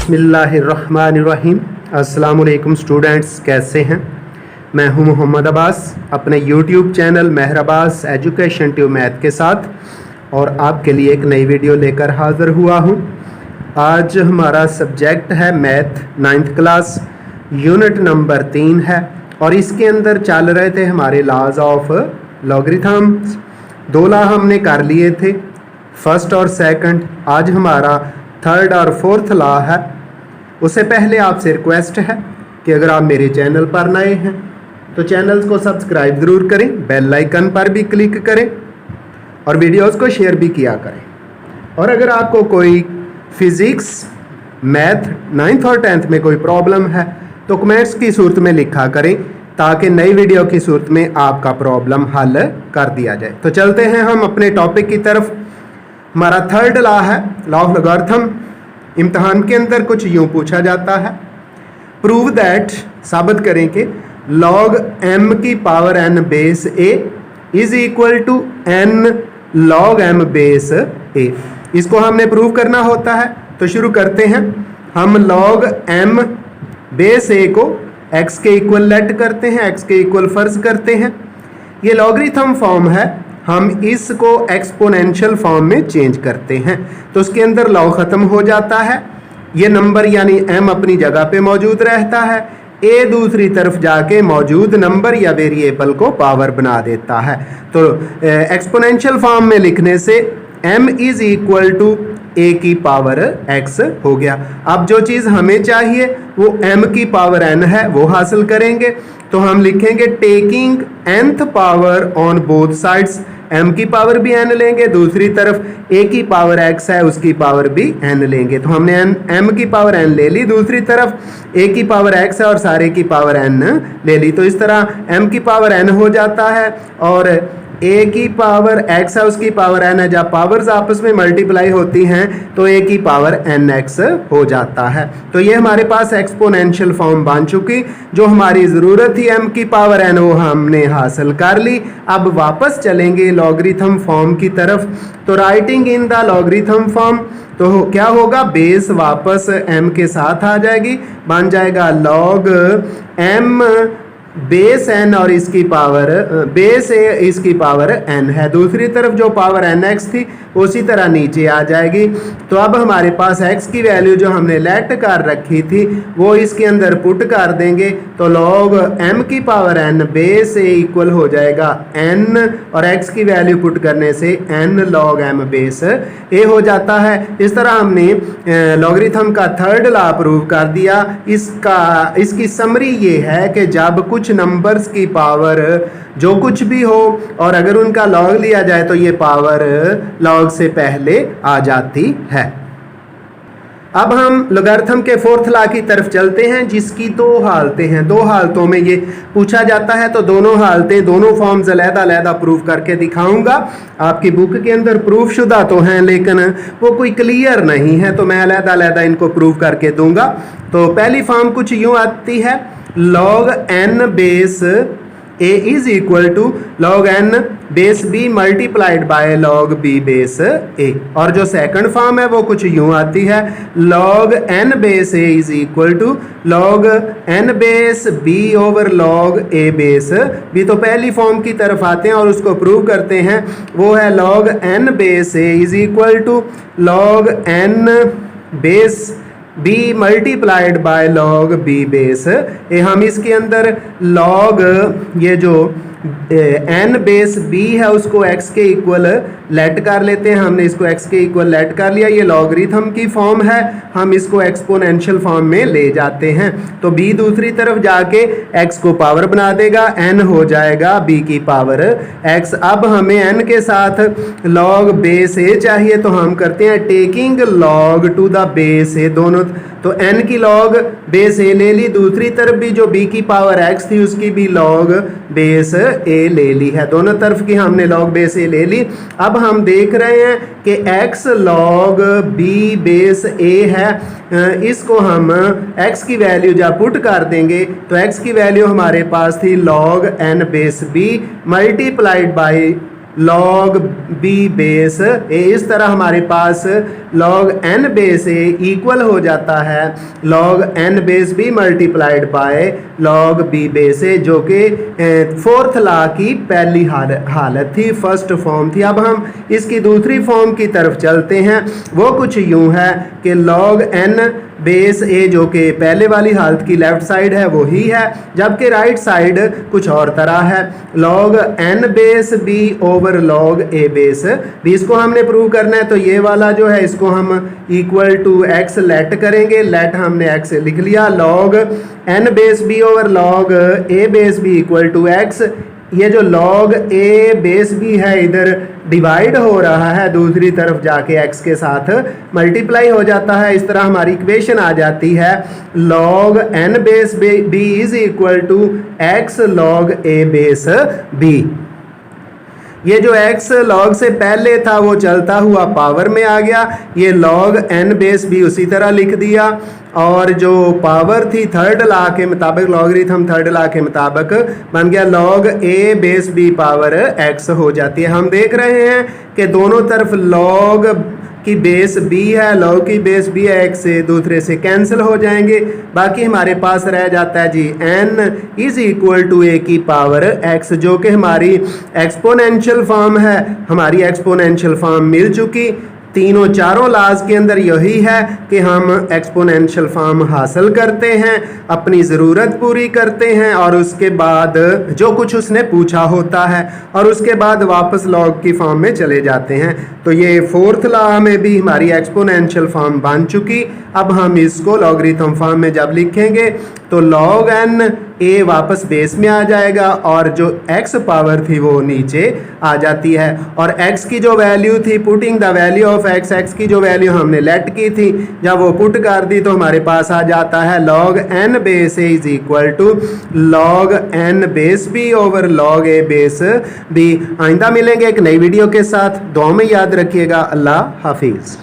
बिस्मिल्लाहिर्रहमानिर्रहीम। अस्सलाम वालेकुम स्टूडेंट्स, कैसे हैं? मैं हूं मोहम्मद अब्बास अपने यूट्यूब चैनल मेहर अब्बास एजुकेशन ट्यूब मैथ के साथ, और आपके लिए एक नई वीडियो लेकर हाज़िर हुआ हूं। आज हमारा सब्जेक्ट है math 9th class, unit number 3 है, और इसके अंदर चल रहे थे हमारे लॉज ऑफ लॉगरिथम्स। 2 लॉ हमने कर लिए थे, फर्स्ट और सेकंड। आज हमारा थर्ड और फोर्थ लॉ है। उससे पहले आपसे रिक्वेस्ट है कि अगर आप मेरे चैनल पर नए हैं तो चैनल को सब्सक्राइब ज़रूर करें, बेल आइकन पर भी क्लिक करें और वीडियोस को शेयर भी किया करें। और अगर आपको कोई फिज़िक्स, मैथ 9th और 10th में कोई प्रॉब्लम है तो कमेंट्स की सूरत में लिखा करें, ताकि नई वीडियो की सूरत में आपका प्रॉब्लम हल कर दिया जाए। तो चलते हैं हम अपने टॉपिक की तरफ। हमारा थर्ड लॉ है लॉ ऑफ लॉगरिथम। इम्तहान के अंदर कुछ यूँ पूछा जाता है, प्रूव दैट, साबित करें कि लॉग m की power n base a is equal to n log m base a। इसको हमने प्रूव करना होता है। तो शुरू करते हैं। हम log m बेस a को x के इक्वल लेट करते हैं, x के इक्वल फर्ज करते हैं। ये लॉगरिथम फॉर्म है, हम इसको एक्सपोनेंशियल फॉर्म में चेंज करते हैं तो उसके अंदर लॉ ख़त्म हो जाता है। ये नंबर यानी m अपनी जगह पे मौजूद रहता है, a दूसरी तरफ जाके मौजूद नंबर या वेरिएबल को पावर बना देता है। तो एक्सपोनेंशियल फॉर्म में लिखने से m is equal to a की पावर x हो गया। अब जो चीज़ हमें चाहिए वो m की पावर n है, वो हासिल करेंगे। तो हम लिखेंगे taking nth power on both sides. m की पावर भी n लेंगे, दूसरी तरफ a की पावर x है उसकी पावर भी n लेंगे। तो हमने m की पावर n ले ली, दूसरी तरफ a की पावर x है और सारे की पावर n ले ली। तो इस तरह m की पावर n हो जाता है और a की पावर x है उसकी पावर n है। जब पावर्स आपस में मल्टीप्लाई होती हैं तो a की पावर nx हो जाता है। तो ये हमारे पास एक्सपोनेंशियल फॉर्म बन चुकी। जो हमारी ज़रूरत थी m की पावर n वो हमने हासिल कर ली। अब वापस चलेंगे लॉगरिथम फॉर्म की तरफ। तो writing in the logarithm form, तो क्या होगा, बेस वापस m के साथ आ जाएगी, बन जाएगा log m बेस n और इसकी पावर बेस a इसकी पावर n है। दूसरी तरफ जो पावर nx थी उसी तरह नीचे आ जाएगी। तो अब हमारे पास x की वैल्यू जो हमने लेट कर रखी थी वो इसके अंदर पुट कर देंगे। तो log m की power n base a equal हो जाएगा n, और x की वैल्यू पुट करने से n log m base a हो जाता है। इस तरह हमने लॉगरिथम का थर्ड लॉ प्रूव कर दिया। इसकी समरी ये है कि जब कुछ नंबर्स की पावर जो कुछ भी हो और अगर उनका लॉग लिया जाए तो ये पावर लॉग से पहले आ जाती है। अब हम लॉगरिथम के फोर्थ लॉ की तरफ चलते हैं, जिसकी 2 हालतें हैं। 2 हालतों में ये पूछा जाता है, तो दोनों हालतें, दोनों फॉर्म्स अलग-अलग प्रूव करके दिखाऊंगा। आपकी बुक के अंदर प्रूफ शुदा तो हैं लेकिन वो कोई क्लियर नहीं है, तो मैं अलग-अलग इनको प्रूव करके दूंगा। तो पहली फॉर्म कुछ यूँ आती है, log n base a is equal to log n base b multiplied by log b base a। और जो सेकंड फॉर्म है वो कुछ यूँ आती है, log n base a is equal to log n base b over log a base b। तो पहली फॉर्म की तरफ आते हैं और उसको प्रूव करते हैं। वो है log n base a is equal to log n base b multiplied by log b base A. हम इसके अंदर log ये जो n बेस b है उसको x के इक्वल लेट कर लेते हैं। हमने इसको x के इक्वल लेट कर लिया। ये लॉगरिथम की फॉर्म है, हम इसको एक्सपोनेंशियल फॉर्म में ले जाते हैं। तो b दूसरी तरफ जाके x को पावर बना देगा, n हो जाएगा b की पावर x। अब हमें n के साथ log बेस a चाहिए, तो हम करते हैं taking log to the base a दोनों। तो n की log बेस a ले ली, दूसरी तरफ भी जो b की पावर x थी उसकी भी log बेस a ले ली है। दोनों तरफ की हमने log बेस a ले ली। अब हम देख रहे हैं कि x log b base a है, इसको हम x की वैल्यू जब पुट कर देंगे तो x की वैल्यू हमारे पास थी log n base b multiplied by log b base A, इस तरह हमारे पास log n base A equal हो जाता है log n base b multiplied by log b base A, जो कि फोर्थ लॉ की पहली हालत थी, फर्स्ट फॉर्म थी। अब हम इसकी दूसरी फॉर्म की तरफ चलते हैं। वो कुछ यूं है कि log n बेस ए जो कि पहले वाली हालत की लेफ्ट साइड है वही है, जबकि राइट साइड कुछ और तरह है, log n base b over log a base b। इसको हमने प्रूव करना है, तो ये वाला जो है इसको हम इक्वल टू x लेट करेंगे। लेट हमने x लिख लिया, log n base b over log a base b equal to x। ये जो log a बेस b है इधर डिवाइड हो रहा है, दूसरी तरफ जाके x के साथ मल्टीप्लाई हो जाता है। इस तरह हमारी इक्वेशन आ जाती है log n base b is equal to x log a base b। ये जो x log से पहले था वो चलता हुआ पावर में आ गया, ये log n बेस b उसी तरह लिख दिया, और जो पावर थी थर्ड लॉ के मुताबिक, लॉगरिथम थर्ड लॉ के मुताबिक बन गया log a base b power x हो जाती है। हम देख रहे हैं कि दोनों तरफ log की बेस b है, log की बेस b है, एक से दूसरे से कैंसिल हो जाएंगे, बाकी हमारे पास रह जाता है जी n is equal to a की पावर x, जो कि हमारी एक्सपोनेंशियल फॉर्म है। हमारी एक्सपोनेंशियल फॉर्म मिल चुकी। तीनों चारों लॉज के अंदर यही है कि हम एक्सपोनेंशियल फॉर्म हासिल करते हैं, अपनी ज़रूरत पूरी करते हैं, और उसके बाद जो कुछ उसने पूछा होता है, और उसके बाद वापस लॉग की फॉर्म में चले जाते हैं। तो ये फोर्थ लॉ में भी हमारी एक्सपोनेंशियल फॉर्म बन चुकी। अब हम इसको लॉगरिथम फॉर्म में जब लिखेंगे तो log n a वापस बेस में आ जाएगा, और जो x पावर थी वो नीचे आ जाती है, और x की जो वैल्यू थी, putting the value of x की जो वैल्यू हमने लेट की थी, जब वो पुट कर दी तो हमारे पास आ जाता है log n base a is equal to log n base b over log a base b। आइंदा मिलेंगे एक नई वीडियो के साथ। दुआ में याद रखिएगा। अल्लाह हाफिज़।